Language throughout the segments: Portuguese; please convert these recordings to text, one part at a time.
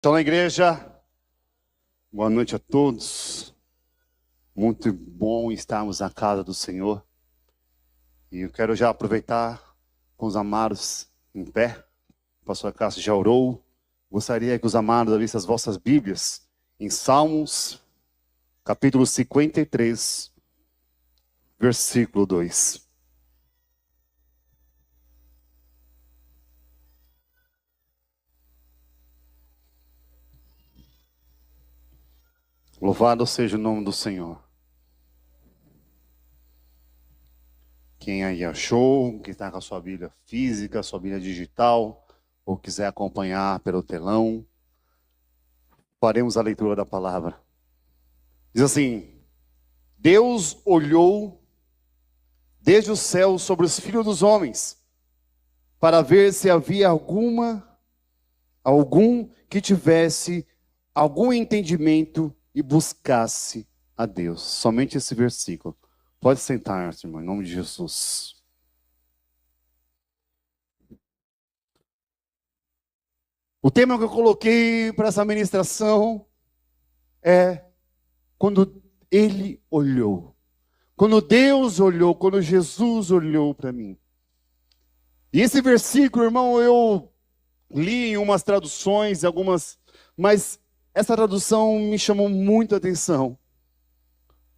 Então, igreja, boa noite a todos. Muito bom estarmos na casa do Senhor. E eu quero já aproveitar com os amados em pé. O pastor Cássio já orou. Gostaria que os amados abrissem as vossas Bíblias em Salmos, capítulo 53, versículo 2. Louvado seja o nome do Senhor. Quem aí achou, quem está com a sua Bíblia física, sua Bíblia digital, ou quiser acompanhar pelo telão, faremos a leitura da palavra. Diz assim: Deus olhou desde o céu sobre os filhos dos homens, para ver se havia algum que tivesse algum entendimento e buscasse a Deus. Somente esse versículo. Pode sentar, irmão, em nome de Jesus. O tema que eu coloquei para essa ministração é quando Ele olhou. Quando Deus olhou, quando Jesus olhou para mim. E esse versículo, irmão, eu li em umas traduções, mas essa tradução me chamou muito a atenção.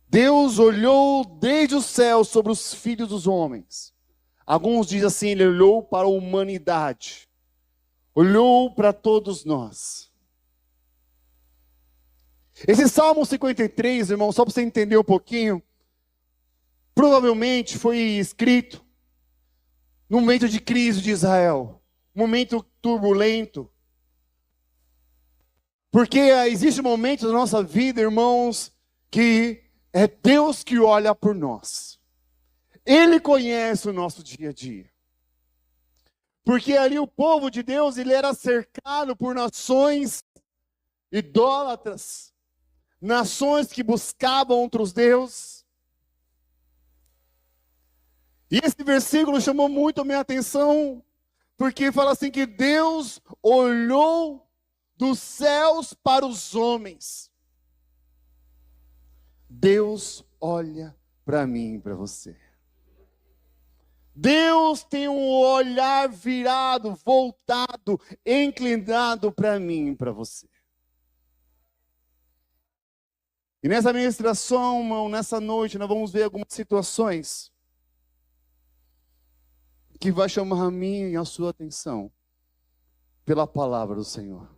Deus olhou desde o céu sobre os filhos dos homens. Alguns dizem assim, ele olhou para a humanidade. Olhou para todos nós. Esse Salmo 53, irmão, só para você entender um pouquinho, provavelmente foi escrito no momento de crise de Israel. Momento turbulento. Porque existe momentos na nossa vida, irmãos, que é Deus que olha por nós. Ele conhece o nosso dia a dia. Porque ali o povo de Deus, ele era cercado por nações idólatras, nações que buscavam outros deuses. E esse versículo chamou muito a minha atenção, porque fala assim que Deus olhou dos céus para os homens. Deus olha para mim e para você. Deus tem um olhar virado, voltado, inclinado para mim e para você. E nessa ministração, irmão, nessa noite, nós vamos ver algumas situações que vai chamar a minha e a sua atenção pela palavra do Senhor.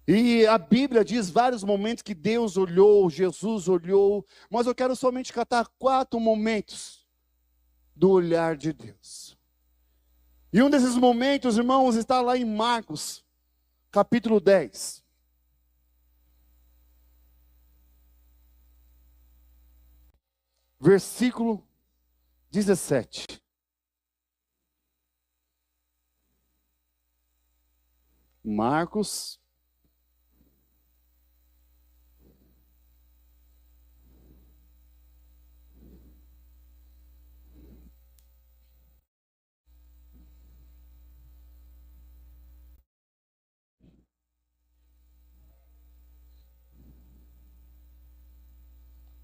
E a Bíblia diz vários momentos que Deus olhou, Jesus olhou, mas eu quero somente catar 4 momentos do olhar de Deus. E um desses momentos, irmãos, está lá em Marcos, capítulo 10. Versículo 17. Marcos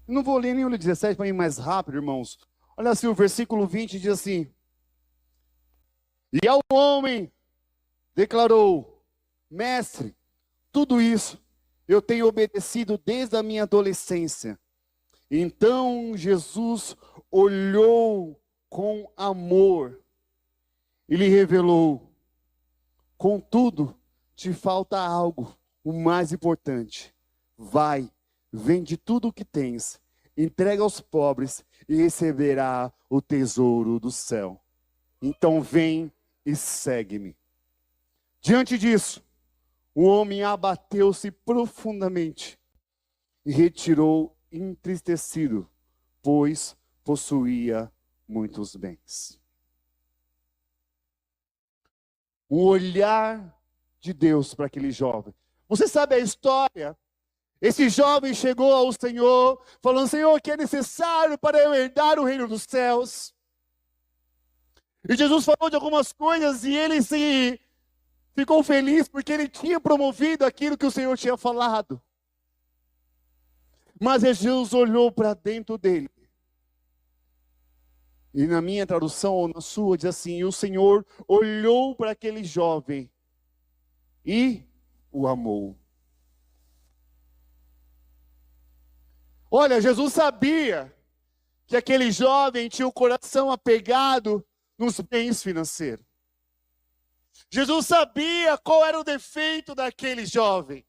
Eu não vou ler nem o 17 para ir mais rápido, irmãos. Olha assim, o versículo 20 diz assim: E ao homem declarou: Mestre, tudo isso eu tenho obedecido desde a minha adolescência. Então Jesus olhou com amor e lhe revelou: Contudo, te falta algo, o mais importante. Vai, vende tudo o que tens, entrega aos pobres e receberá o tesouro do céu. Então vem e segue-me. Diante disso, o homem abateu-se profundamente e retirou entristecido, pois possuía muitos bens. O olhar de Deus para aquele jovem. Você sabe a história? Esse jovem chegou ao Senhor, falando: Senhor, o que é necessário para eu herdar o reino dos céus? E Jesus falou de algumas coisas e ele se Ficou feliz porque ele tinha promovido aquilo que o Senhor tinha falado. Mas Jesus olhou para dentro dele. E na minha tradução, ou na sua, diz assim: e o Senhor olhou para aquele jovem e o amou. Olha, Jesus sabia que aquele jovem tinha o coração apegado nos bens financeiros. Jesus sabia qual era o defeito daquele jovem.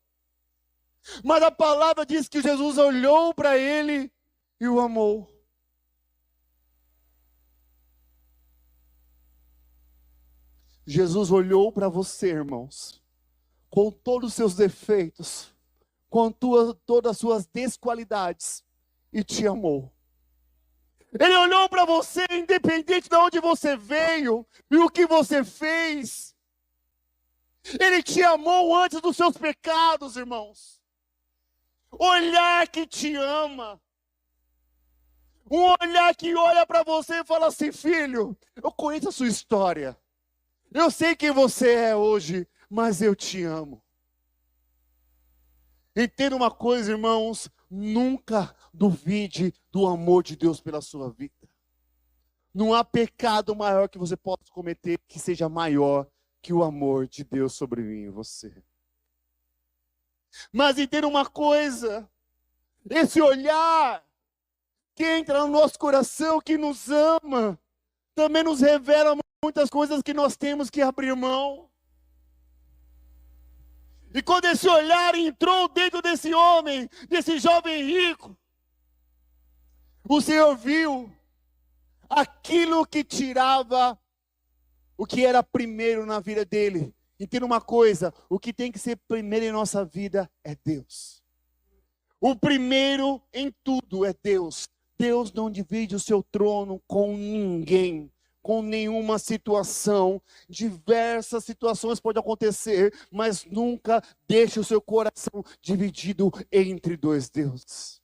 Mas a palavra diz que Jesus olhou para ele e o amou. Jesus olhou para você, irmãos, com todos os seus defeitos, com todas as suas desqualidades, e te amou. Ele olhou para você, independente de onde você veio e o que você fez. Ele te amou antes dos seus pecados, irmãos. Olhar que te ama. Um olhar que olha para você e fala assim: filho, eu conheço a sua história. Eu sei quem você é hoje, mas eu te amo. Entenda uma coisa, irmãos, nunca duvide do amor de Deus pela sua vida. Não há pecado maior que você possa cometer que seja maior que o amor de Deus sobre mim e você. Mas entenda uma coisa, esse olhar que entra no nosso coração, que nos ama, também nos revela muitas coisas que nós temos que abrir mão. E quando esse olhar entrou dentro desse homem, desse jovem rico, o Senhor viu aquilo que tirava o que era primeiro na vida dele. Entenda uma coisa, o que tem que ser primeiro em nossa vida é Deus. O primeiro em tudo é Deus. Deus não divide o seu trono com ninguém, com nenhuma situação. Diversas situações podem acontecer, mas nunca deixe o seu coração dividido entre dois deuses.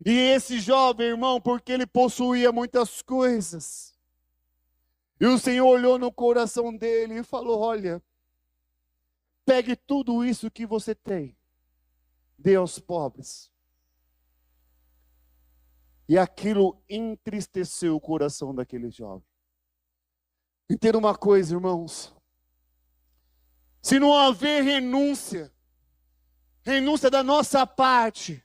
E esse jovem, irmão, porque ele possuía muitas coisas, e o Senhor olhou no coração dele e falou: olha, pegue tudo isso que você tem, dê aos pobres. E aquilo entristeceu o coração daquele jovem. Entenda uma coisa, irmãos. Se não haver renúncia da nossa parte,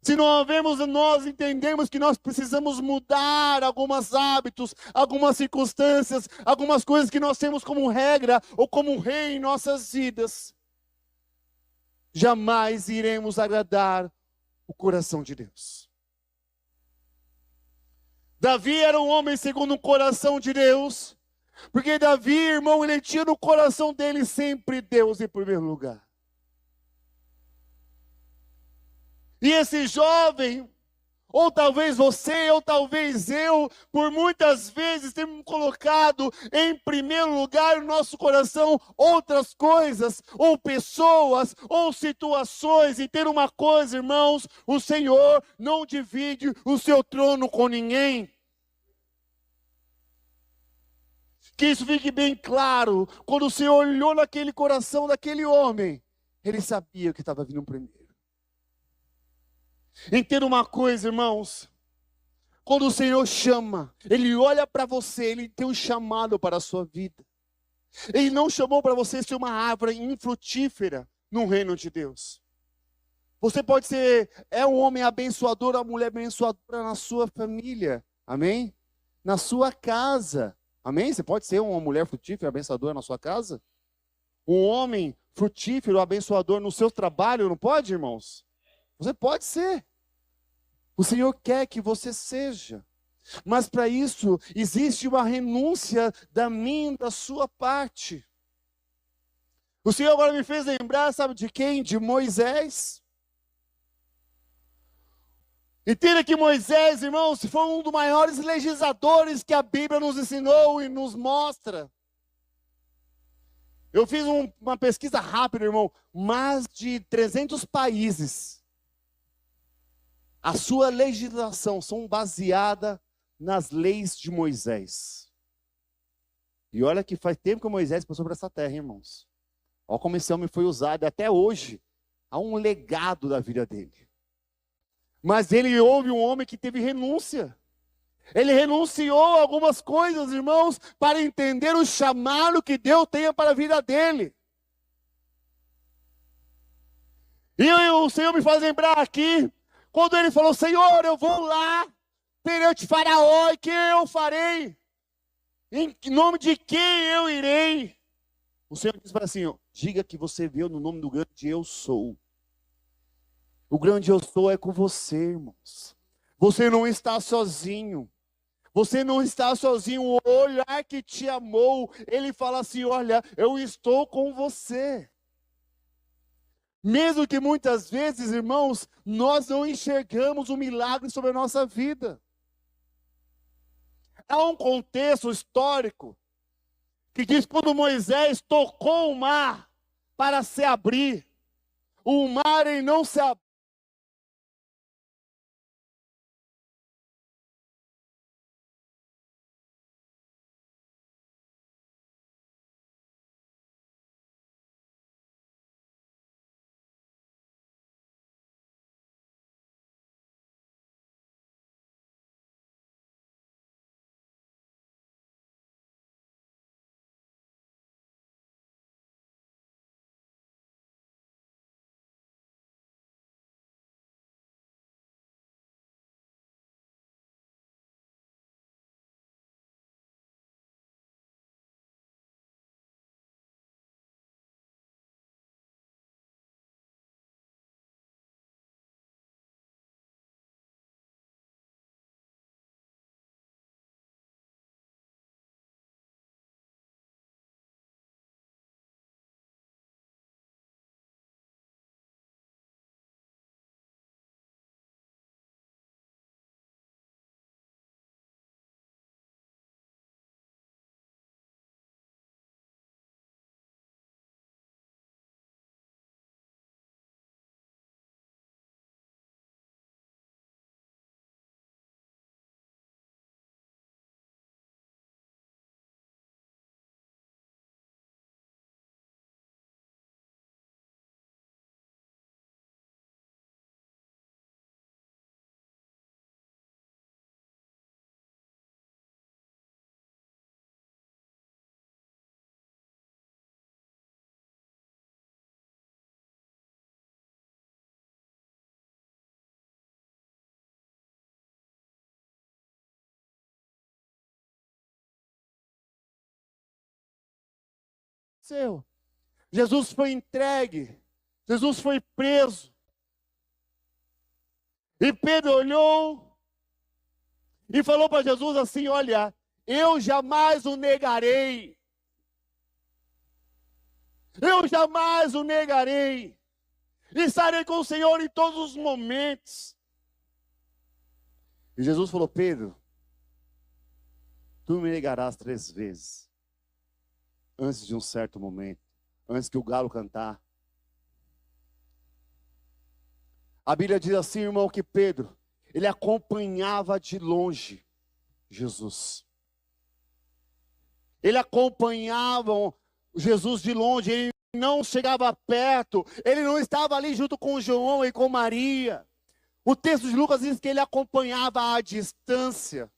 se não havermos, nós entendemos que nós precisamos mudar alguns hábitos, algumas circunstâncias, algumas coisas que nós temos como regra ou como rei em nossas vidas, jamais iremos agradar o coração de Deus. Davi era um homem segundo o coração de Deus, porque Davi, irmão, ele tinha no coração dele sempre Deus em primeiro lugar. E esse jovem, ou talvez você, ou talvez eu, por muitas vezes temos colocado em primeiro lugar no nosso coração outras coisas, ou pessoas, ou situações. E ter uma coisa, irmãos, o Senhor não divide o seu trono com ninguém. Que isso fique bem claro. Quando o Senhor olhou naquele coração daquele homem, ele sabia o que estava vindo primeiro. Entenda uma coisa, irmãos. Quando o Senhor chama, Ele olha para você, Ele tem um chamado para a sua vida. Ele não chamou para você ser uma árvore infrutífera no reino de Deus. Você pode ser, um homem abençoador, uma mulher abençoadora na sua família. Amém? Na sua casa. Amém? Você pode ser uma mulher frutífera, abençoadora na sua casa? Um homem frutífero, abençoador no seu trabalho, não pode, irmãos? Você pode ser. O Senhor quer que você seja. Mas para isso, existe uma renúncia da minha e da sua parte. O Senhor agora me fez lembrar, sabe de quem? De Moisés. Entenda que Moisés, irmãos, foi um dos maiores legisladores que a Bíblia nos ensinou e nos mostra. Eu fiz uma pesquisa rápida, irmão. Mais de 300 países. A sua legislação são baseadas nas leis de Moisés. E olha que faz tempo que Moisés passou por essa terra, irmãos. Olha como esse homem foi usado, e até hoje há um legado da vida dele. Mas ele houve um homem que teve renúncia. Ele renunciou a algumas coisas, irmãos, para entender o chamado que Deus tenha para a vida dele. E o Senhor me faz lembrar aqui, quando ele falou, Senhor, eu vou lá perante Faraó, e que eu farei? Em nome de quem eu irei? O Senhor disse para assim, ó, diga que você veio no nome do grande eu sou. O grande eu sou é com você, irmãos. Você não está sozinho. Você não está sozinho. O olhar que te amou, ele fala assim, olha, eu estou com você. Mesmo que muitas vezes, irmãos, nós não enxergamos o milagre sobre a nossa vida. Há um contexto histórico que diz que quando Moisés tocou o mar para se abrir, o mar ele não se abriu. Jesus foi entregue, Jesus foi preso. E Pedro olhou e falou para Jesus assim, olha, eu jamais o negarei. Eu jamais o negarei. Estarei com o Senhor em todos os momentos. E Jesus falou, Pedro, tu me negarás 3 vezes. Antes de um certo momento. Antes que o galo cantar. A Bíblia diz assim, irmão, que Pedro, ele acompanhava de longe Jesus. Ele acompanhava Jesus de longe, ele não chegava perto, ele não estava ali junto com João e com Maria. O texto de Lucas diz que ele acompanhava à distância.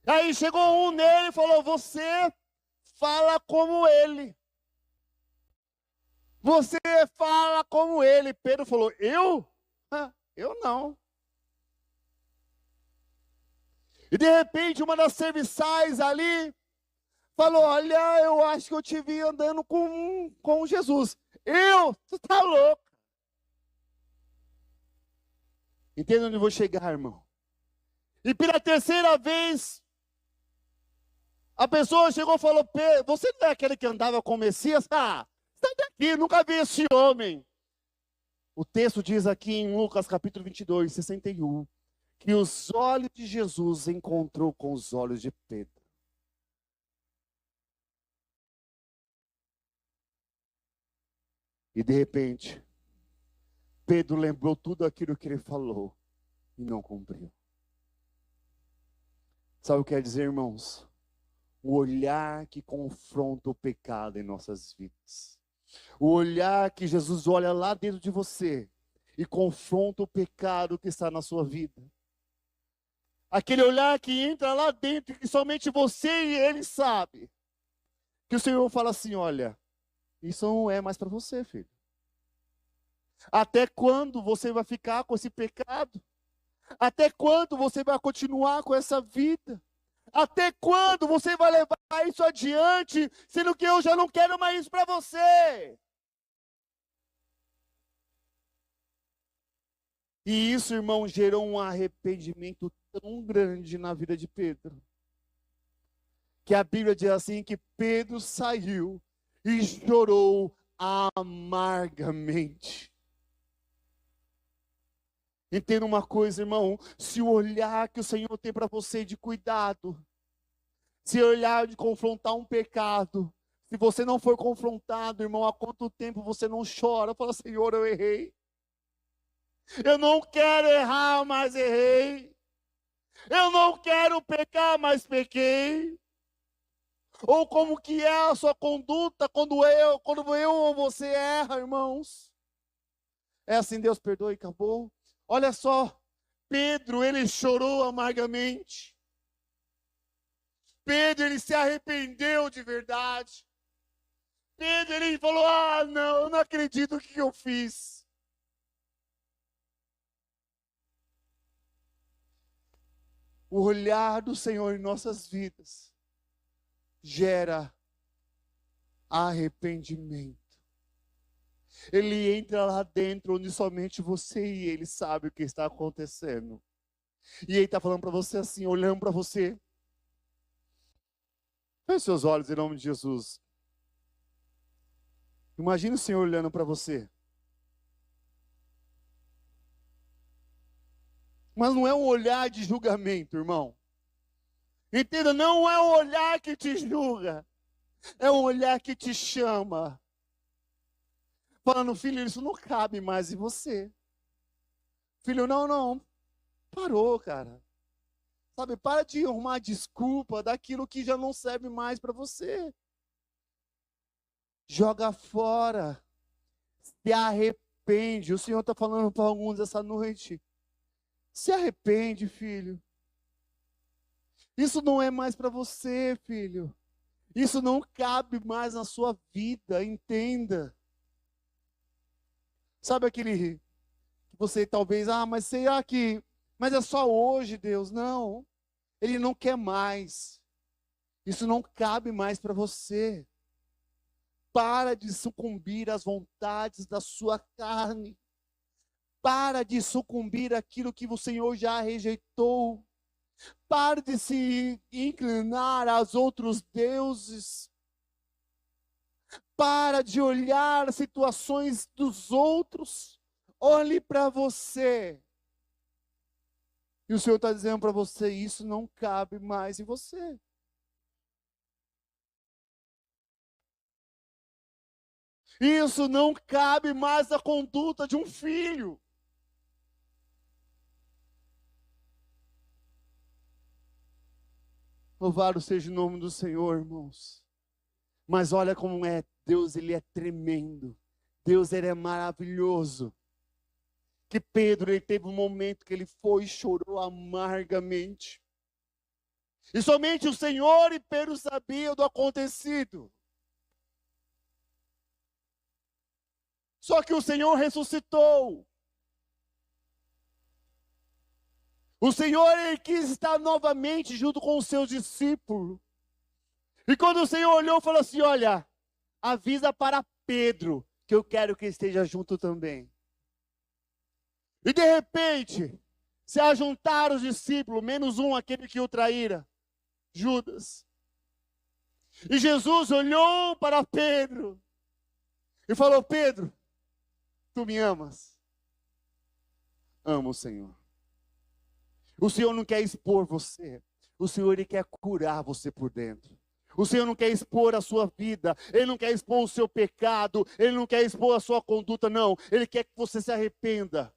Aí chegou um nele e falou, você fala como ele. Você fala como ele. Pedro falou, eu? Eu não. E de repente uma das serviçais ali falou, olha, eu acho que eu te vi andando com Jesus. Eu? Tu tá louco. Entende onde eu vou chegar, irmão? E pela terceira vez, a pessoa chegou e falou, você não é aquele que andava com o Messias? Ah, sai daqui, nunca vi esse homem. O texto diz aqui em Lucas capítulo 22, 61, que os olhos de Jesus encontrou com os olhos de Pedro. E de repente, Pedro lembrou tudo aquilo que ele falou e não cumpriu. Sabe o que quer dizer, irmãos? O olhar que confronta o pecado em nossas vidas. O olhar que Jesus olha lá dentro de você e confronta o pecado que está na sua vida. Aquele olhar que entra lá dentro, que somente você e ele sabe. Que o Senhor fala assim, olha, isso não é mais para você, filho. Até quando você vai ficar com esse pecado? Até quando você vai continuar com essa vida? Até quando você vai levar isso adiante, sendo que eu já não quero mais isso para você? E isso, irmão, gerou um arrependimento tão grande na vida de Pedro, que a Bíblia diz assim, que Pedro saiu e chorou amargamente. Entenda uma coisa, irmão, se o olhar que o Senhor tem para você de cuidado, se o olhar de confrontar um pecado, se você não for confrontado, irmão, há quanto tempo você não chora? Fala, Senhor, eu errei. Eu não quero errar, mas errei. Eu não quero pecar, mas pequei. Ou como que é a sua conduta quando eu ou você erra, irmãos? É assim, Deus perdoa e acabou. Olha só, Pedro, ele chorou amargamente. Pedro, ele se arrependeu de verdade. Pedro, ele falou, não, eu não acredito no que eu fiz. O olhar do Senhor em nossas vidas gera arrependimento. Ele entra lá dentro onde somente você e ele sabe o que está acontecendo. E ele está falando para você assim, olhando para você. Feche seus olhos em nome de Jesus. Imagina o Senhor olhando para você. Mas não é um olhar de julgamento, irmão. Entenda, não é um olhar que te julga. É um olhar que te chama. Falando, filho, isso não cabe mais em você. Filho, não. Parou, cara. Sabe, para de arrumar desculpa daquilo que já não serve mais para você. Joga fora. Se arrepende. O Senhor está falando para alguns essa noite. Se arrepende, filho. Isso não é mais para você, filho. Isso não cabe mais na sua vida, entenda. Sabe aquele que você talvez, mas será que... Mas é só hoje, Deus. Não. Ele não quer mais. Isso não cabe mais para você. Para de sucumbir às vontades da sua carne. Para de sucumbir àquilo que o Senhor já rejeitou. Pare de se inclinar aos outros deuses. Para de olhar as situações dos outros. Olhe para você. E o Senhor está dizendo para você, isso não cabe mais em você. Isso não cabe mais na conduta de um filho. Louvado seja o nome do Senhor, irmãos. Mas olha como é, Deus, ele é tremendo. Deus, ele é maravilhoso. Que Pedro, ele teve um momento que ele foi e chorou amargamente. E somente o Senhor e Pedro sabiam do acontecido. Só que o Senhor ressuscitou. O Senhor, ele quis estar novamente junto com os seus discípulos. E quando o Senhor olhou, falou assim, olha, avisa para Pedro que eu quero que esteja junto também. E de repente, se ajuntaram os discípulos, menos um, aquele que o traíra, Judas. E Jesus olhou para Pedro e falou, Pedro, tu me amas? Amo o Senhor. O Senhor não quer expor você. O Senhor, ele quer curar você por dentro. O Senhor não quer expor a sua vida. Ele não quer expor o seu pecado. Ele não quer expor a sua conduta, não. Ele quer que você se arrependa.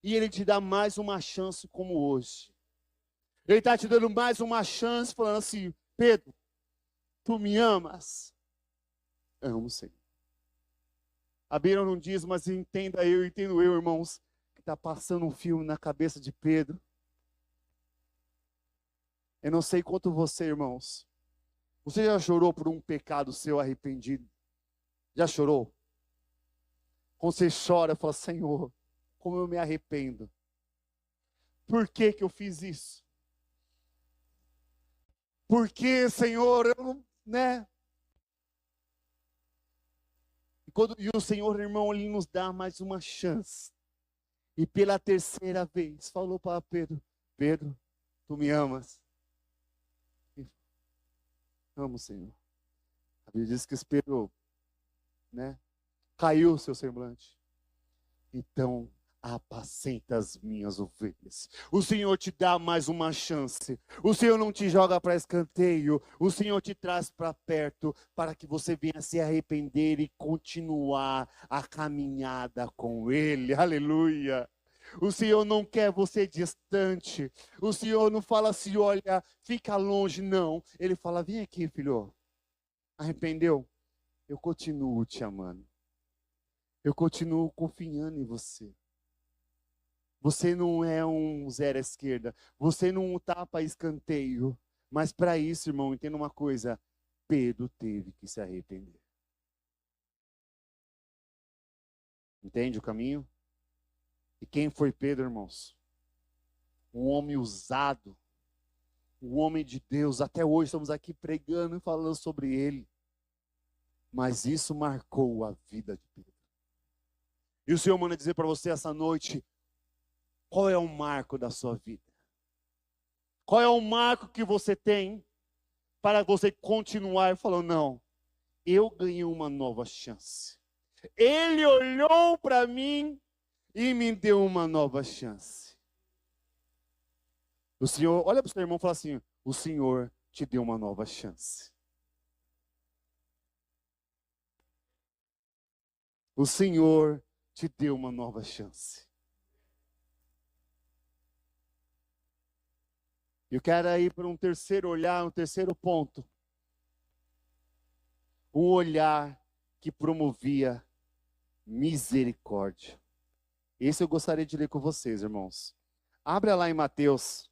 E ele te dá mais uma chance como hoje. Ele está te dando mais uma chance, falando assim, Pedro, tu me amas? Amo, Senhor. A Bíblia não diz, mas entendo eu, irmãos, que está passando um filme na cabeça de Pedro. Eu não sei quanto você, irmãos. Você já chorou por um pecado seu arrependido? Já chorou? Quando você chora, fala, Senhor, como eu me arrependo. Por que que eu fiz isso? Por que, Senhor, eu não, né? E o Senhor, irmão, Ele nos dá mais uma chance. E pela terceira vez, falou para Pedro, Pedro, tu me amas? Amo, Senhor. A Bíblia diz que Pedro, né, caiu o seu semblante. Então, apacenta as minhas ovelhas. O Senhor te dá mais uma chance. O Senhor não te joga para escanteio. O Senhor te traz para perto para que você venha se arrepender e continuar a caminhada com Ele. Aleluia. O Senhor não quer você distante. O Senhor não fala assim, olha, fica longe, não. Ele fala, vem aqui, filho. Arrependeu? Eu continuo te amando. Eu continuo confiando em você. Você não é um zero à esquerda. Você não tapa escanteio. Mas para isso, irmão, entenda uma coisa. Pedro teve que se arrepender. Entende o caminho? E quem foi Pedro, irmãos? Um homem usado. Um homem de Deus. Até hoje estamos aqui pregando e falando sobre ele. Mas isso marcou a vida de Pedro. E o Senhor manda dizer para você essa noite, qual é o marco da sua vida? Qual é o marco que você tem para você continuar falando, não, eu ganhei uma nova chance. Ele olhou para mim e me deu uma nova chance. O Senhor, olha para o seu irmão e fala assim, o Senhor te deu uma nova chance. O Senhor te deu uma nova chance. Eu quero ir para um terceiro olhar, um terceiro ponto. Um olhar que promovia misericórdia. Esse eu gostaria de ler com vocês, irmãos. Abra lá em Mateus,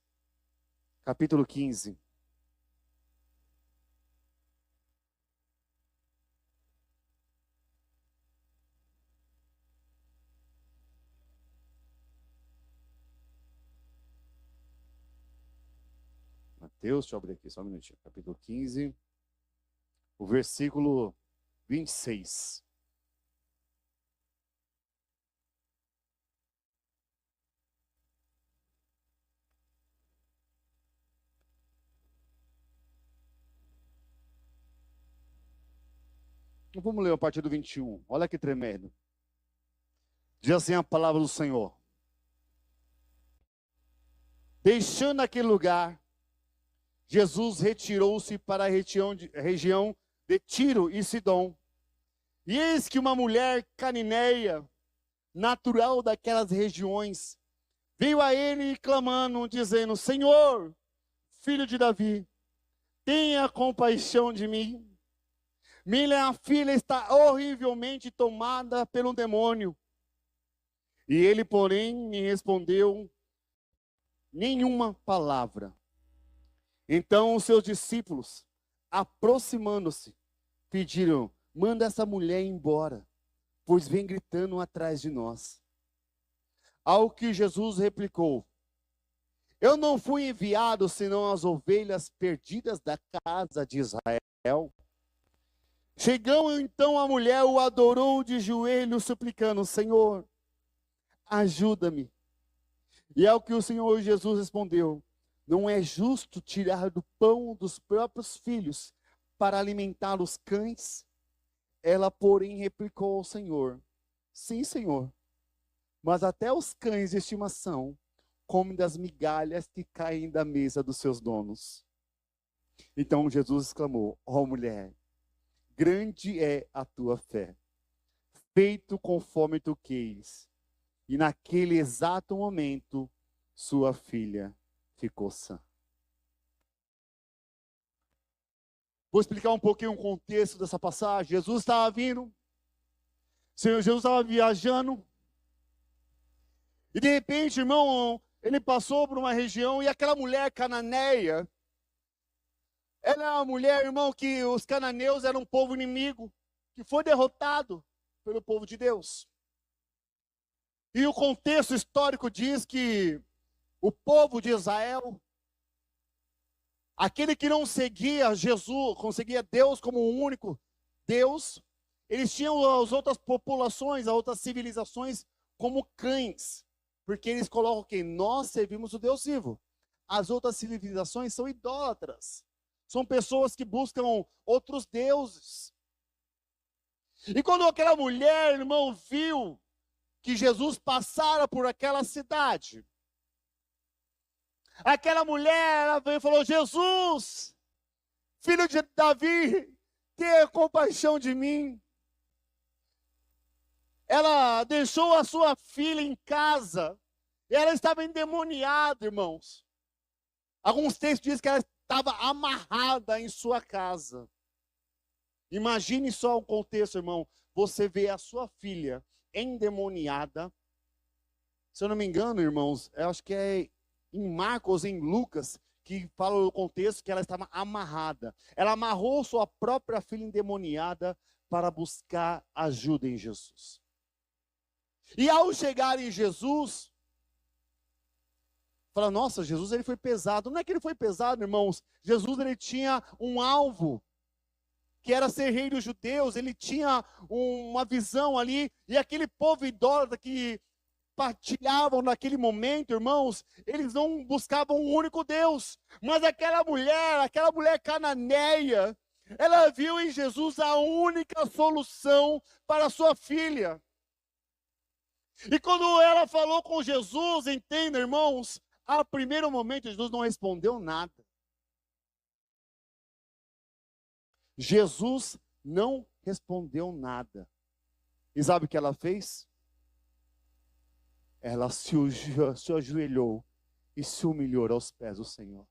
capítulo 15. Mateus, deixa eu abrir aqui só um minutinho. Capítulo 15, o versículo 26. Vamos ler a partir do 21. Olha que tremendo. Diz assim a palavra do Senhor. Deixando aquele lugar, Jesus retirou-se para a região de Tiro e Sidom. E eis que uma mulher cananeia, natural daquelas regiões, veio a ele clamando, dizendo, Senhor, filho de Davi, tenha compaixão de mim. Minha filha está horrivelmente tomada pelo demônio. E ele, porém, me respondeu nenhuma palavra. Então os seus discípulos, aproximando-se, pediram, manda essa mulher embora, pois vem gritando atrás de nós. Ao que Jesus replicou, eu não fui enviado senão as ovelhas perdidas da casa de Israel. Chegou então a mulher, o adorou de joelhos, suplicando, Senhor, ajuda-me. E ao que o Senhor Jesus respondeu, não é justo tirar do pão dos próprios filhos para alimentar os cães? Ela, porém, replicou ao Senhor, sim, Senhor, mas até os cães de estimação comem das migalhas que caem da mesa dos seus donos. Então Jesus exclamou, ó mulher, grande é a tua fé, feito conforme tu queres. E naquele exato momento, sua filha ficou sã. Vou explicar um pouquinho o contexto dessa passagem. Jesus estava vindo, Senhor Jesus estava viajando, e de repente, irmão, ele passou por uma região, e aquela mulher cananeia, ela é uma mulher, irmão, que os cananeus eram um povo inimigo, que foi derrotado pelo povo de Deus. E o contexto histórico diz que o povo de Israel, aquele que não seguia Jesus, conseguia Deus como o único Deus, eles tinham as outras populações, as outras civilizações como cães. Porque eles colocam que nós servimos o Deus vivo. As outras civilizações são idólatras. São pessoas que buscam outros deuses. E quando aquela mulher, irmão, viu que Jesus passara por aquela cidade, aquela mulher, ela veio e falou: Jesus, filho de Davi, tenha compaixão de mim. Ela deixou a sua filha em casa, e ela estava endemoniada, irmãos. Alguns textos dizem que ela estava amarrada em sua casa. Imagine só o contexto, irmão. Você vê a sua filha endemoniada. Se eu não me engano, irmãos, eu acho que é em Marcos, em Lucas, que fala o contexto que ela estava amarrada. Ela amarrou sua própria filha endemoniada para buscar ajuda em Jesus. E ao chegar em Jesus, fala: nossa, Jesus ele foi pesado. Não é que ele foi pesado, irmãos. Jesus ele tinha um alvo, que era ser rei dos judeus. Ele tinha uma visão ali, e aquele povo idólatra que partilhavam naquele momento, irmãos, eles não buscavam um único Deus. Mas aquela mulher cananeia, ela viu em Jesus a única solução para a sua filha. E quando ela falou com Jesus, entenda, irmãos, a primeiro momento Jesus não respondeu nada. Jesus não respondeu nada. E sabe o que ela fez? Ela se ajoelhou e se humilhou aos pés do Senhor.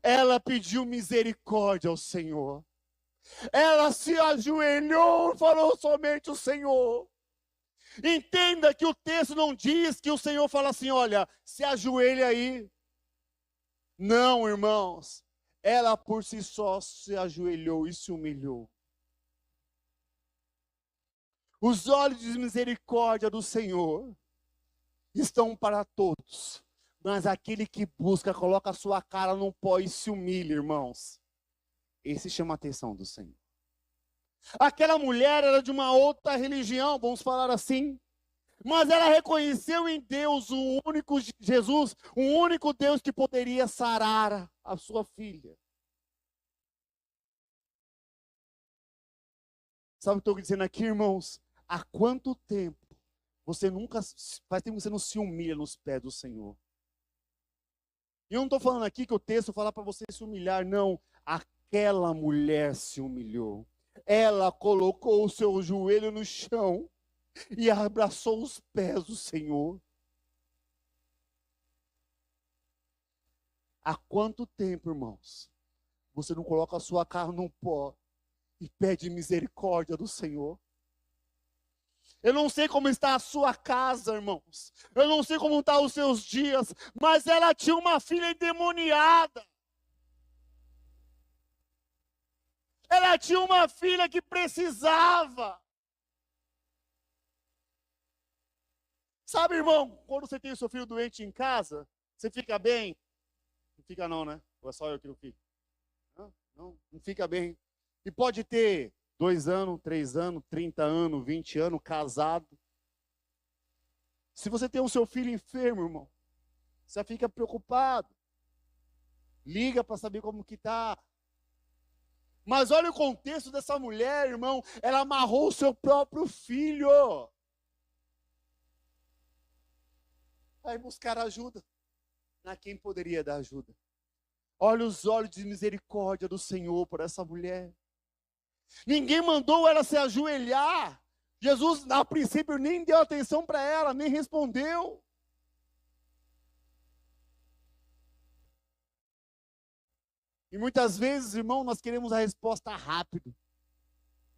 Ela pediu misericórdia ao Senhor. Ela se ajoelhou e falou: somente o Senhor. Entenda que o texto não diz que o Senhor fala assim: olha, se ajoelhe aí. Não, irmãos. Ela por si só se ajoelhou e se humilhou. Os olhos de misericórdia do Senhor estão para todos. Mas aquele que busca, coloca a sua cara no pó e se humilha, irmãos. Esse chama a atenção do Senhor. Aquela mulher era de uma outra religião, vamos falar assim. Mas ela reconheceu em Deus o único Jesus, o único Deus que poderia sarar a sua filha. Sabe o que eu estou dizendo aqui, irmãos? Há quanto tempo faz tempo que você não se humilha nos pés do Senhor? E eu não estou falando aqui que o texto fala para você se humilhar, não. Aquela mulher se humilhou. Ela colocou o seu joelho no chão e abraçou os pés do Senhor. Há quanto tempo, irmãos, você não coloca a sua cara no pó e pede misericórdia do Senhor? Eu não sei como está a sua casa, irmãos. Eu não sei como estão os seus dias, mas ela tinha uma filha endemoniada. Ela tinha uma filha que precisava. Sabe, irmão, quando você tem o seu filho doente em casa, você fica bem? Não fica não, né? Ou é só eu que não fico? Não fica bem. E pode ter 2 anos, 3 anos, 30 anos, 20 anos, casado. Se você tem o seu filho enfermo, irmão, você fica preocupado. Liga para saber como que está. Mas olha o contexto dessa mulher, irmão. Ela amarrou o seu próprio filho. Vai buscar ajuda na quem poderia dar ajuda. Olha os olhos de misericórdia do Senhor por essa mulher. Ninguém mandou ela se ajoelhar. Jesus, a princípio, nem deu atenção para ela, nem respondeu. E muitas vezes, irmão, nós queremos a resposta rápido.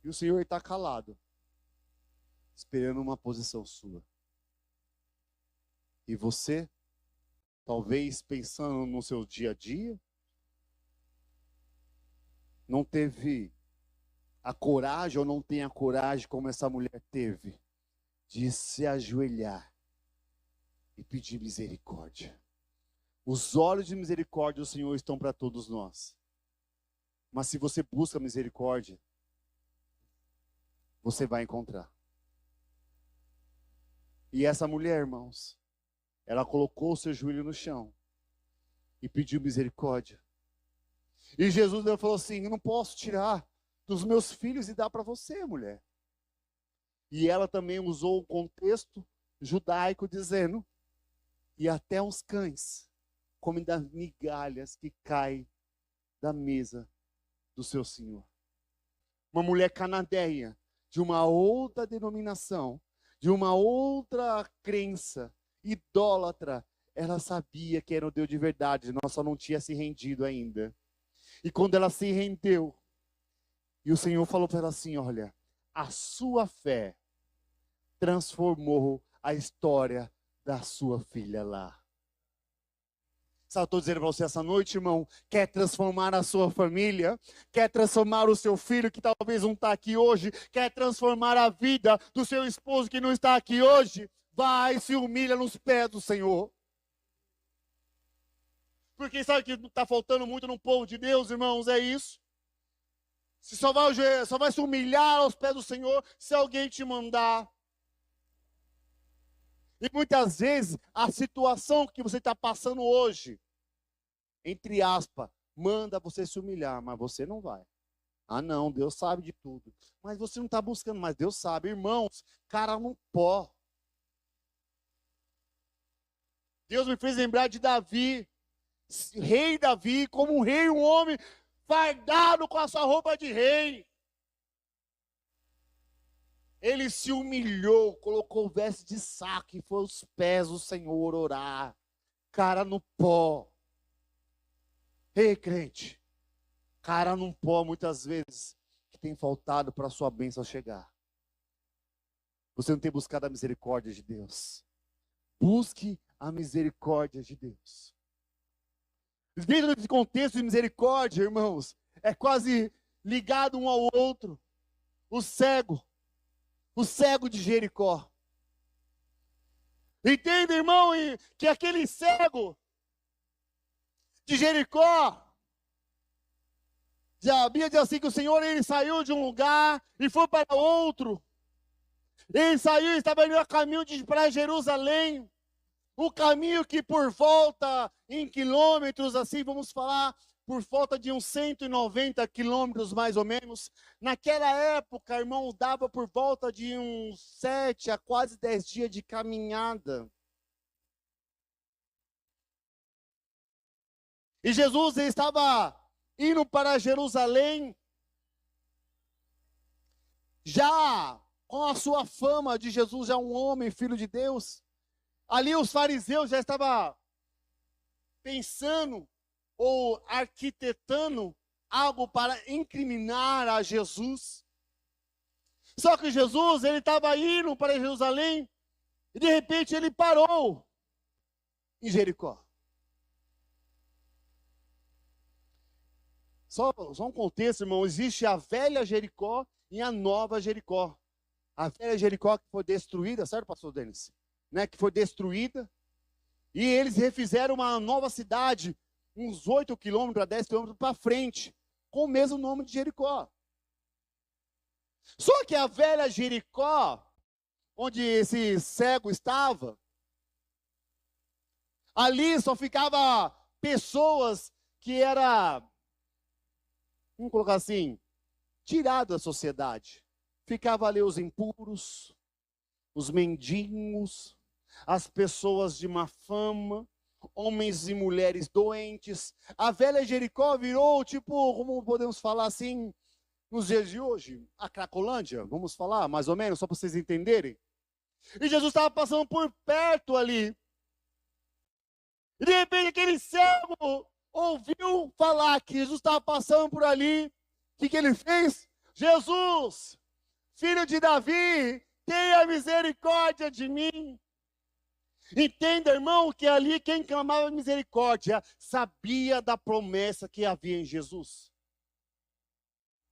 E o Senhor está calado, esperando uma posição sua. E você, talvez pensando no seu dia a dia, não teve a coragem ou não tem a coragem como essa mulher teve de se ajoelhar e pedir misericórdia. Os olhos de misericórdia do Senhor estão para todos nós. Mas se você busca misericórdia, você vai encontrar. E essa mulher, irmãos, ela colocou o seu joelho no chão e pediu misericórdia. E Jesus falou assim: eu não posso tirar dos meus filhos e dar para você, mulher. E ela também usou o contexto judaico dizendo: e até os cães comem das migalhas que caem da mesa do seu Senhor. Uma mulher cananeia, de uma outra denominação, de uma outra crença, idólatra, ela sabia que era o Deus de verdade, nós só não tinha se rendido ainda. E quando ela se rendeu, e o Senhor falou para ela assim: olha, a sua fé transformou a história da sua filha lá. Sabe, eu estou dizendo para você essa noite, irmão, quer transformar a sua família, quer transformar o seu filho que talvez não está aqui hoje, quer transformar a vida do seu esposo que não está aqui hoje, vai e se humilha nos pés do Senhor. Porque sabe o que está faltando muito no povo de Deus, irmãos? É isso. Você só vai se humilhar aos pés do Senhor se alguém te mandar. E muitas vezes a situação que você está passando hoje, entre aspas, manda você se humilhar, mas você não vai. Ah não, Deus sabe de tudo. Mas você não está buscando, mas Deus sabe. Irmãos, cara no pó. Deus me fez lembrar de Davi. Rei Davi, como um rei, um homem fardado com a sua roupa de rei. Ele se humilhou, colocou o veste de saco e foi aos pés do Senhor orar. Cara no pó. Ei, crente, cara no pó muitas vezes que tem faltado para a sua bênção chegar. Você não tem buscado a misericórdia de Deus. Busque a misericórdia de Deus. Dentro desse contexto de misericórdia, irmãos, é quase ligado um ao outro. O cego de Jericó. Entende, irmão, que aquele cego de Jericó, a Bíblia diz assim que o Senhor, ele saiu de um lugar e foi para outro. Ele saiu e estava indo a caminho para Jerusalém. O caminho que por volta em quilômetros, assim vamos falar, por volta de uns 190 quilômetros mais ou menos. Naquela época, irmão, dava por volta de uns 7 a quase 10 dias de caminhada. E Jesus estava indo para Jerusalém, já com a sua fama de Jesus, já um homem, filho de Deus. Ali os fariseus já estavam pensando ou arquitetando algo para incriminar a Jesus. Só que Jesus, ele estava indo para Jerusalém e de repente ele parou em Jericó. Só um contexto, irmão, existe a velha Jericó e a nova Jericó. A velha Jericó que foi destruída, certo, pastor Denis? Né, que foi destruída, e eles refizeram uma nova cidade, uns 8 quilômetros a 10 quilômetros para frente, com o mesmo nome de Jericó. Só que a velha Jericó, onde esse cego estava, ali só ficava pessoas que eram, vamos colocar assim, tiradas da sociedade. Ficava ali os impuros, os mendigos, as pessoas de má fama, homens e mulheres doentes. A velha Jericó virou, tipo, como podemos falar assim, nos dias de hoje, a Cracolândia, vamos falar mais ou menos, só para vocês entenderem. E Jesus estava passando por perto ali. E de repente aquele cego ouviu falar que Jesus estava passando por ali, o que ele fez? Jesus, filho de Davi, tenha misericórdia de mim. Entenda, irmão, que ali quem clamava misericórdia sabia da promessa que havia em Jesus.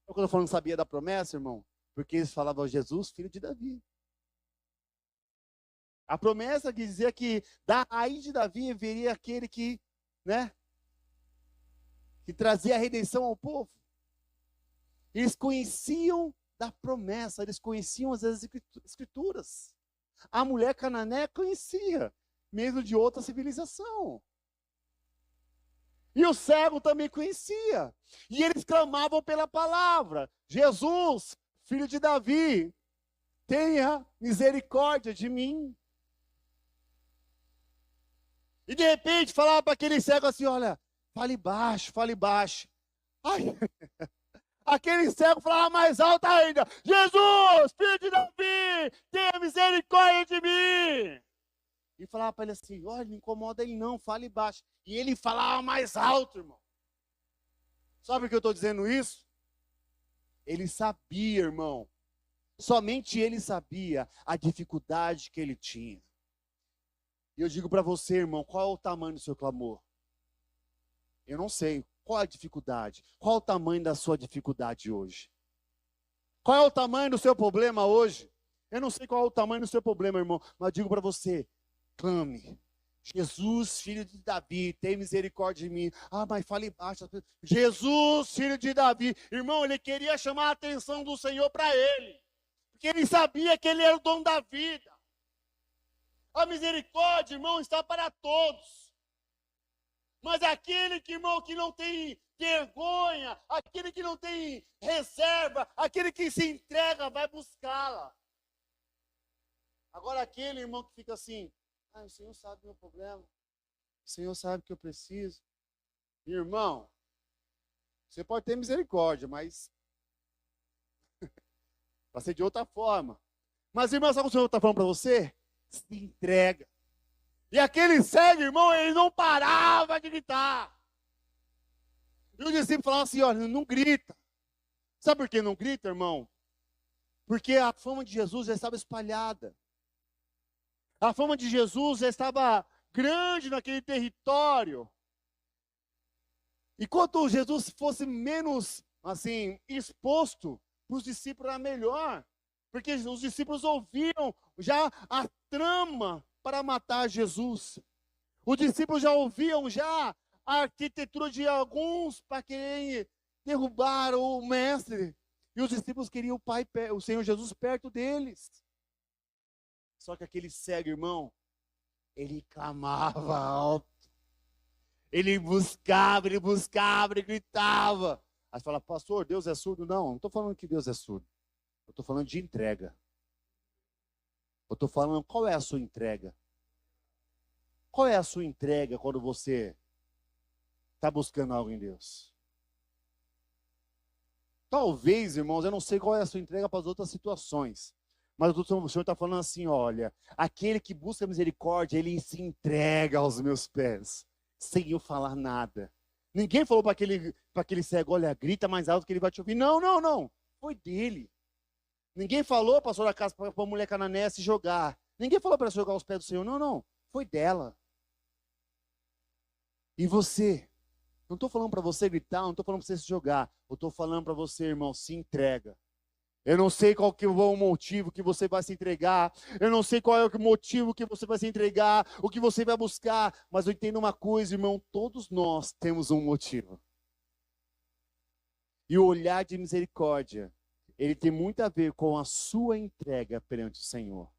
Quando eu falando sabia da promessa, irmão, porque eles falavam Jesus, filho de Davi. A promessa que dizia que da raiz de Davi viria aquele que, né, que trazia a redenção ao povo. Eles conheciam da promessa, eles conheciam as escrituras. A mulher cananeia conhecia, mesmo de outra civilização. E o cego também conhecia. E eles clamavam pela palavra: Jesus, filho de Davi, tenha misericórdia de mim. E de repente falava para aquele cego assim: olha, fale baixo, fale baixo. Ai, aquele cego falava mais alto ainda: Jesus, filho de Davi, tenha misericórdia de mim. E falava para ele assim: olha, não incomoda ele não, fale baixo. E ele falava mais alto, irmão. Sabe por que eu estou dizendo isso? Ele sabia, irmão. Somente ele sabia a dificuldade que ele tinha. E eu digo para você, irmão, qual é o tamanho do seu clamor? Eu não sei. Qual a dificuldade? Qual o tamanho da sua dificuldade hoje? Qual é o tamanho do seu problema hoje? Eu não sei qual é o tamanho do seu problema, irmão, mas eu digo para você, clame. Jesus, filho de Davi, tem misericórdia de mim. Ah, mas fale baixo. Jesus, filho de Davi. Irmão, ele queria chamar a atenção do Senhor para ele. Porque ele sabia que ele era o dono da vida. A misericórdia, irmão, está para todos. Mas aquele que, irmão, que não tem vergonha, aquele que não tem reserva, aquele que se entrega, vai buscá-la. Agora aquele, irmão, que fica assim: ah, o Senhor sabe o meu problema. O Senhor sabe o que eu preciso. Irmão, você pode ter misericórdia, mas vai ser de outra forma. Mas, irmão, sabe o que o Senhor está falando para você? Se entrega. E aquele cego, irmão, ele não parava de gritar. E o discípulo falava assim: olha, não grita. Sabe por que não grita, irmão? Porque a fama de Jesus já estava espalhada. A fama de Jesus já estava grande naquele território. E quanto Jesus fosse menos, assim, exposto, para os discípulos era melhor. Porque os discípulos ouviam já a trama para matar Jesus. Os discípulos já ouviam já a arquitetura de alguns para querer derrubar o mestre. E os discípulos queriam o Senhor Jesus perto deles. Só que aquele cego, irmão, ele clamava alto. Ele buscava, ele gritava. Aí você fala: pastor, Deus é surdo? Não, não estou falando que Deus é surdo. Eu estou falando de entrega. Eu estou falando, qual é a sua entrega? Qual é a sua entrega quando você está buscando algo em Deus? Talvez, irmãos, eu não sei qual é a sua entrega para as outras situações. Mas o Senhor está falando assim: olha, aquele que busca misericórdia, ele se entrega aos meus pés, sem eu falar nada. Ninguém falou para aquele cego: olha, grita mais alto que ele vai te ouvir. Não, não, não. Foi dele. Ninguém falou, pastor da casa, para a mulher cananeia se jogar. Ninguém falou para ela jogar aos pés do Senhor. Não, não. Foi dela. E você? Não estou falando para você gritar, não estou falando para você se jogar. Eu estou falando para você, irmão, se entrega. Eu não sei qual que é o motivo que você vai se entregar. Eu não sei qual é o motivo que você vai se entregar, o que você vai buscar. Mas eu entendo uma coisa, irmão, todos nós temos um motivo. E o olhar de misericórdia, ele tem muito a ver com a sua entrega perante o Senhor.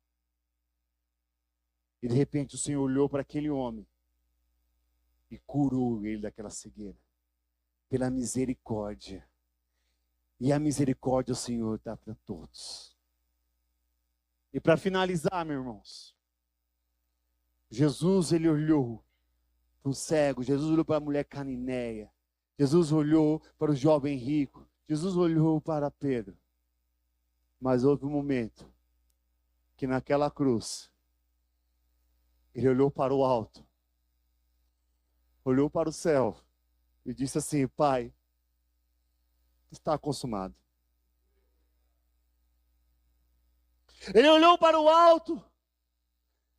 E de repente o Senhor olhou para aquele homem e curou ele daquela cegueira. Pela misericórdia. E a misericórdia do Senhor está para todos. E para finalizar, meus irmãos, Jesus, ele olhou para o cego, Jesus olhou para a mulher cananeia, Jesus olhou para o jovem rico, Jesus olhou para Pedro. Mas houve um momento que naquela cruz, ele olhou para o alto, olhou para o céu e disse assim: Pai, está consumado. Ele olhou para o alto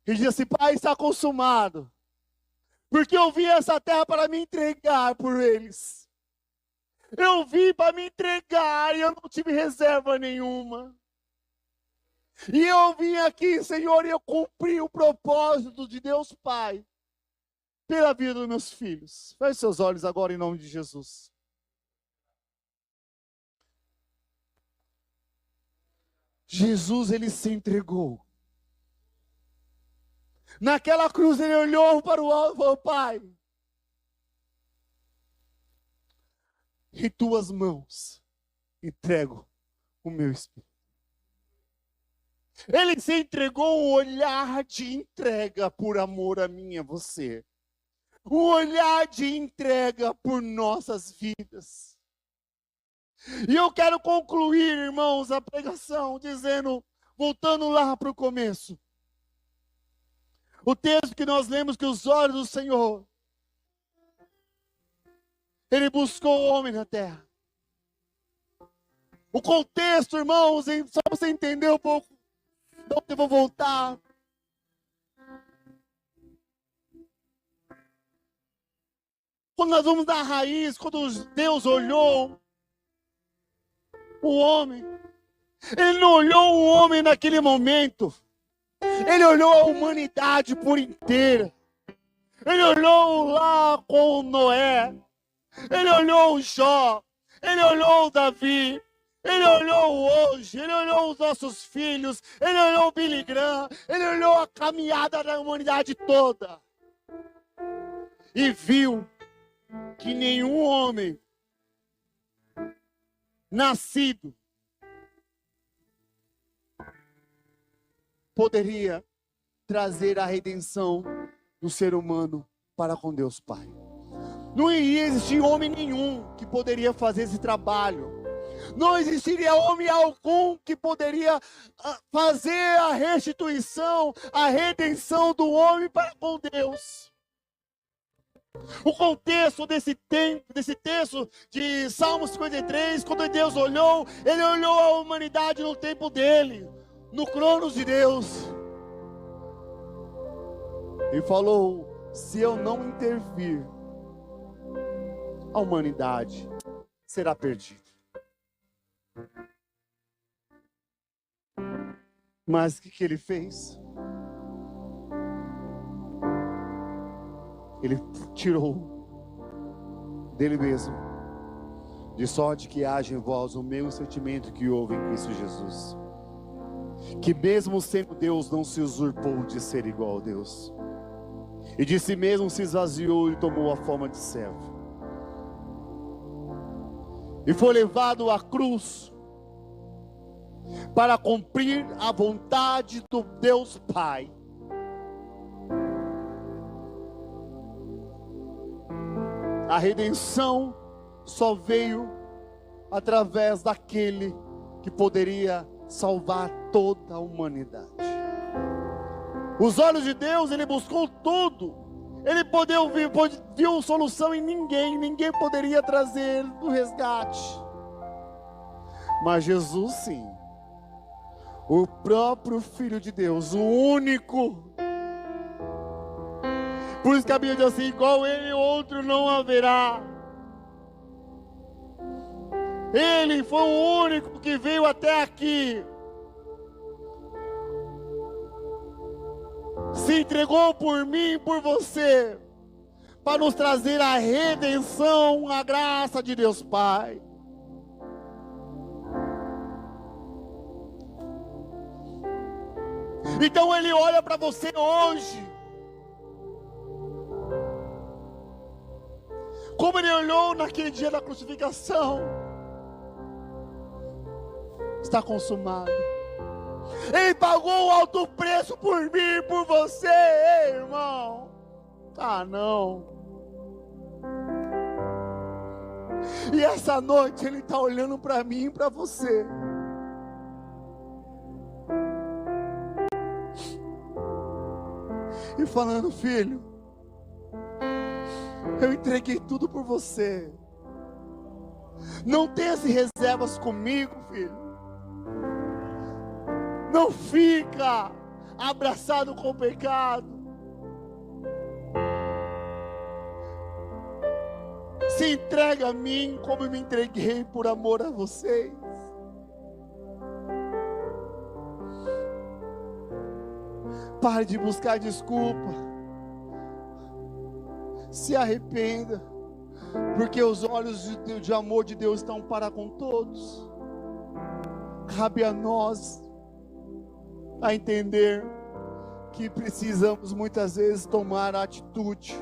e disse assim: Pai, está consumado. Porque eu vim a essa terra para me entregar por eles. Eu vim para me entregar e eu não tive reserva nenhuma. E eu vim aqui, Senhor, e eu cumpri o propósito de Deus Pai pela vida dos meus filhos. Feche seus olhos agora em nome de Jesus. Jesus, ele se entregou. Naquela cruz ele olhou para o alto e falou: Pai, em tuas mãos entrego o meu espírito. Ele se entregou, um olhar de entrega por amor a mim e a você. Um olhar de entrega por nossas vidas. E eu quero concluir, irmãos, a pregação dizendo, voltando lá para o começo. O texto que nós lemos, que os olhos do Senhor, ele buscou o homem na terra. O contexto, irmãos, só para você entender um pouco, então eu vou voltar. Quando nós vamos na raiz, quando Deus olhou o homem, ele não olhou o homem naquele momento, ele olhou a humanidade por inteira. Ele olhou lá com Noé, ele olhou o Jó, ele olhou o Davi, ele olhou hoje, ele olhou os nossos filhos, ele olhou o Billy Graham, ele olhou a caminhada da humanidade toda. E viu que nenhum homem nascido poderia trazer a redenção do ser humano para com Deus Pai. Não iria existir homem nenhum que poderia fazer esse trabalho. Não existiria homem algum que poderia fazer a restituição, a redenção do homem para com Deus. O contexto desse texto de Salmos 53, quando Deus olhou, ele olhou a humanidade no tempo dele, no cronos de Deus, e falou: se eu não intervir, a humanidade será perdida. Mas o que ele fez? Ele tirou dele mesmo, de sorte que haja em vós o mesmo sentimento que houve em Cristo Jesus, que mesmo sendo Deus não se usurpou de ser igual a Deus, e de si mesmo se esvaziou e tomou a forma de servo, e foi levado à cruz para cumprir a vontade do Deus Pai. A redenção só veio através daquele que poderia salvar toda a humanidade. Os olhos de Deus, ele buscou tudo. Ele viu solução em ninguém poderia trazer do resgate. Mas Jesus sim, o próprio Filho de Deus, o único. Por isso que a Bíblia diz assim: igual ele, outro não haverá. Ele foi o único que veio até aqui, se entregou por mim e por você, para nos trazer a redenção, a graça de Deus Pai. Então ele olha para você hoje, como ele olhou naquele dia da crucificação. Está consumado. Ele pagou um alto preço por mim e por você, irmão. Ah, não. E essa noite ele está olhando para mim e para você. E falando: filho, Eu entreguei tudo por você. Não tenha reservas comigo, filho. Não fica abraçado com o pecado. Se entrega a mim como eu me entreguei por amor a vocês. Pare de buscar desculpa. Se arrependa, porque os olhos de amor de Deus estão para com todos. Cabe a nós a entender que precisamos muitas vezes tomar a atitude.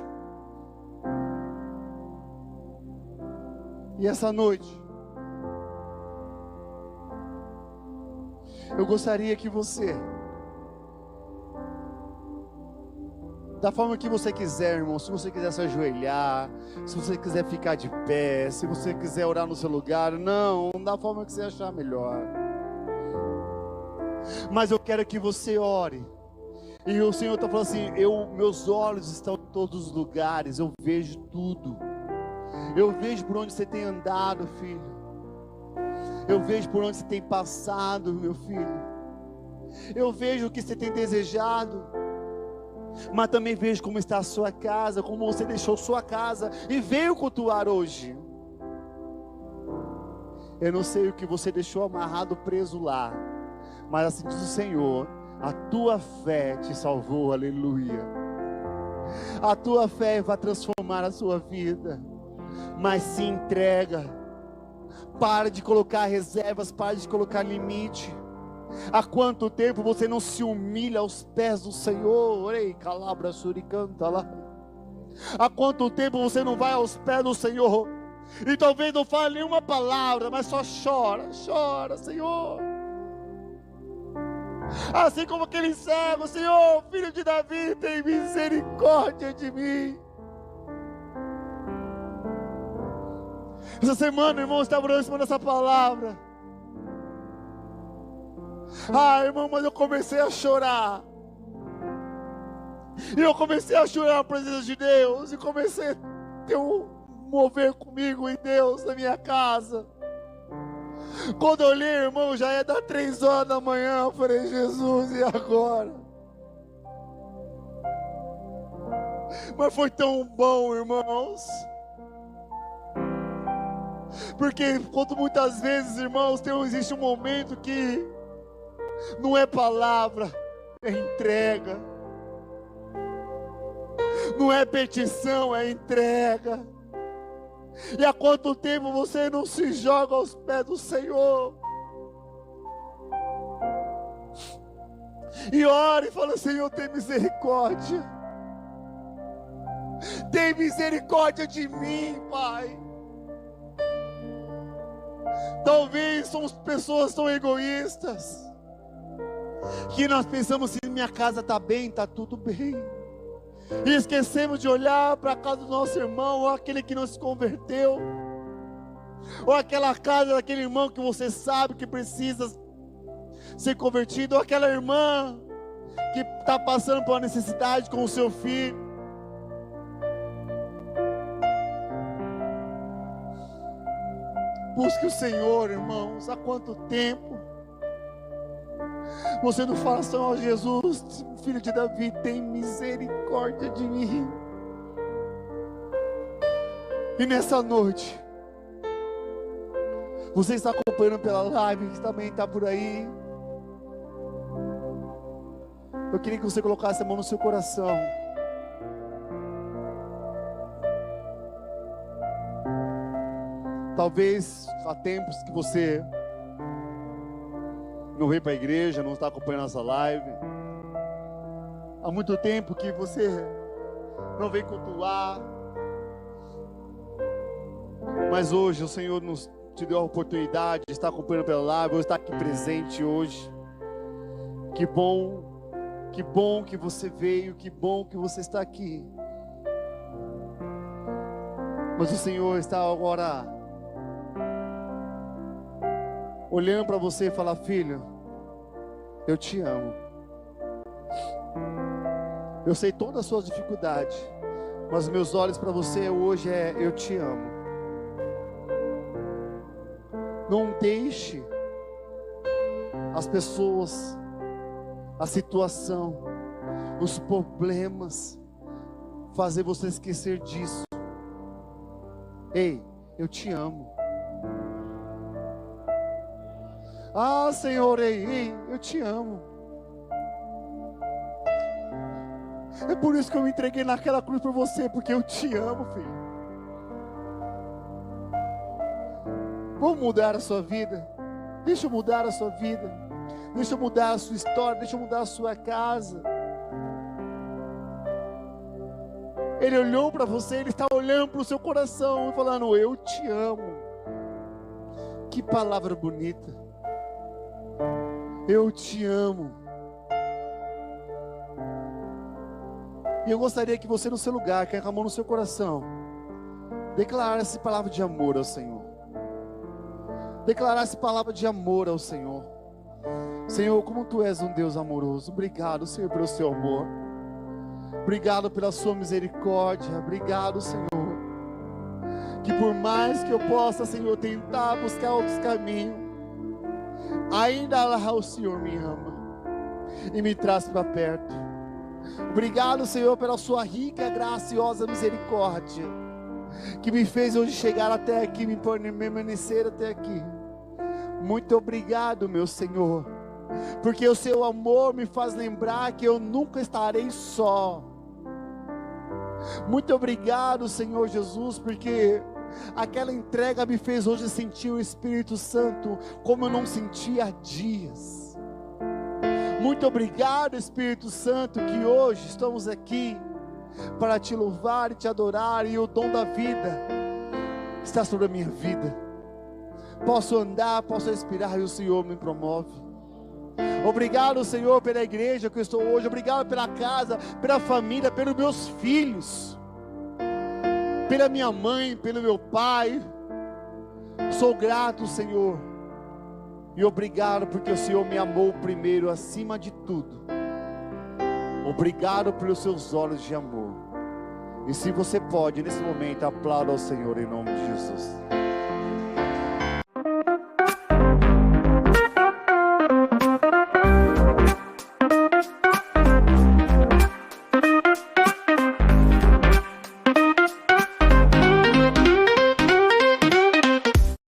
E essa noite, eu gostaria que você, da forma que você quiser, irmão, se você quiser se ajoelhar, se você quiser ficar de pé, se você quiser orar no seu lugar, não, da forma que você achar melhor. Mas eu quero que você ore. E o Senhor está falando assim: meus olhos estão em todos os lugares, eu vejo tudo. Eu vejo por onde você tem andado, filho. Eu vejo por onde você tem passado, meu filho. Eu vejo o que você tem desejado. Mas também vejo como está a sua casa, como você deixou sua casa e veio cultuar hoje. Eu não sei o que você deixou amarrado, preso lá, mas assim diz o Senhor: a tua fé te salvou, aleluia. A tua fé vai transformar a sua vida. Mas se entrega. Para de colocar reservas, para de colocar limite. Há quanto tempo você não se humilha aos pés do Senhor? Ei, calabra, suricanta lá. Há quanto tempo você não vai aos pés do Senhor? E talvez não fale nenhuma palavra, mas só chora, chora, Senhor. Assim como aquele cego: Senhor, filho de Davi, tem misericórdia de mim. Essa semana, irmão, eu estava orando em cima dessa palavra. Irmão, mas eu comecei a chorar. E eu comecei a chorar na presença de Deus. E comecei a ter um mover comigo em Deus, na minha casa. Quando eu olhei, irmão, já ia dar 3 horas da manhã. Eu falei: Jesus, e agora? Mas foi tão bom, irmãos. Porque quando muitas vezes, irmãos, existe um momento que não é palavra, é entrega. Não é petição, é entrega. E há quanto tempo você não se joga aos pés do Senhor? E ora e fala: Senhor, tem misericórdia. Tem misericórdia de mim, Pai. Talvez somos pessoas tão egoístas que nós pensamos assim: minha casa está bem, está tudo bem. E esquecemos de olhar para a casa do nosso irmão, ou aquele que não se converteu, ou aquela casa daquele irmão que você sabe que precisa ser convertido, ou aquela irmã que está passando por uma necessidade com o seu filho. Busque o Senhor, irmãos. Há quanto tempo você não fala: Senhor Jesus, filho de Davi, tem misericórdia de mim? E nessa noite, você está acompanhando pela live, que também está por aí, eu queria que você colocasse a mão no seu coração. Talvez há tempos que você não veio para a igreja, não está acompanhando essa live. Há muito tempo que você não veio cultuar. Mas hoje o Senhor te deu a oportunidade de estar acompanhando pela live, ou estar aqui presente hoje. Que bom que você veio, que bom que você está aqui. Mas o Senhor está agora olhando para você e falar: filho, eu te amo. Eu sei todas as suas dificuldades, Mas meus olhos para você hoje eu te amo. Não deixe as pessoas, a situação, os problemas fazer você esquecer disso. Ei, eu te amo. Ah, Senhor, ei, eu te amo. É por isso que eu me entreguei naquela cruz por você, porque eu te amo, filho. Vamos mudar a sua vida. Deixa eu mudar a sua vida. Deixa eu mudar a sua história. Deixa eu mudar a sua casa. Ele olhou para você, Ele está olhando para o seu coração e falando: eu te amo. Que palavra bonita. Eu te amo. E eu gostaria que você no seu lugar, com a mão no seu coração, declarasse palavra de amor ao Senhor. Declarasse palavra de amor ao Senhor. Senhor, como Tu és um Deus amoroso. Obrigado, Senhor, pelo Seu amor. Obrigado pela Sua misericórdia. Obrigado, Senhor. Que por mais que eu possa, Senhor, tentar buscar outros caminhos, ainda lá o Senhor me ama e me traz para perto. Obrigado, Senhor, pela Sua rica, graciosa misericórdia, que me fez hoje chegar até aqui, me permanecer até aqui. Muito obrigado, meu Senhor, porque o Seu amor me faz lembrar que eu nunca estarei só. Muito obrigado, Senhor Jesus, porque aquela entrega me fez hoje sentir o Espírito Santo como eu não sentia há dias. Muito obrigado, Espírito Santo, que hoje estamos aqui para Te louvar e Te adorar, e o dom da vida está sobre a minha vida. Posso andar, posso respirar e o Senhor me promove. Obrigado, Senhor, pela igreja que eu estou hoje. Obrigado pela casa, pela família, pelos meus filhos, pela minha mãe, pelo meu pai. Sou grato, Senhor, e obrigado porque o Senhor me amou primeiro, acima de tudo. Obrigado pelos Seus olhos de amor. E se você pode, nesse momento, aplauda ao Senhor em nome de Jesus.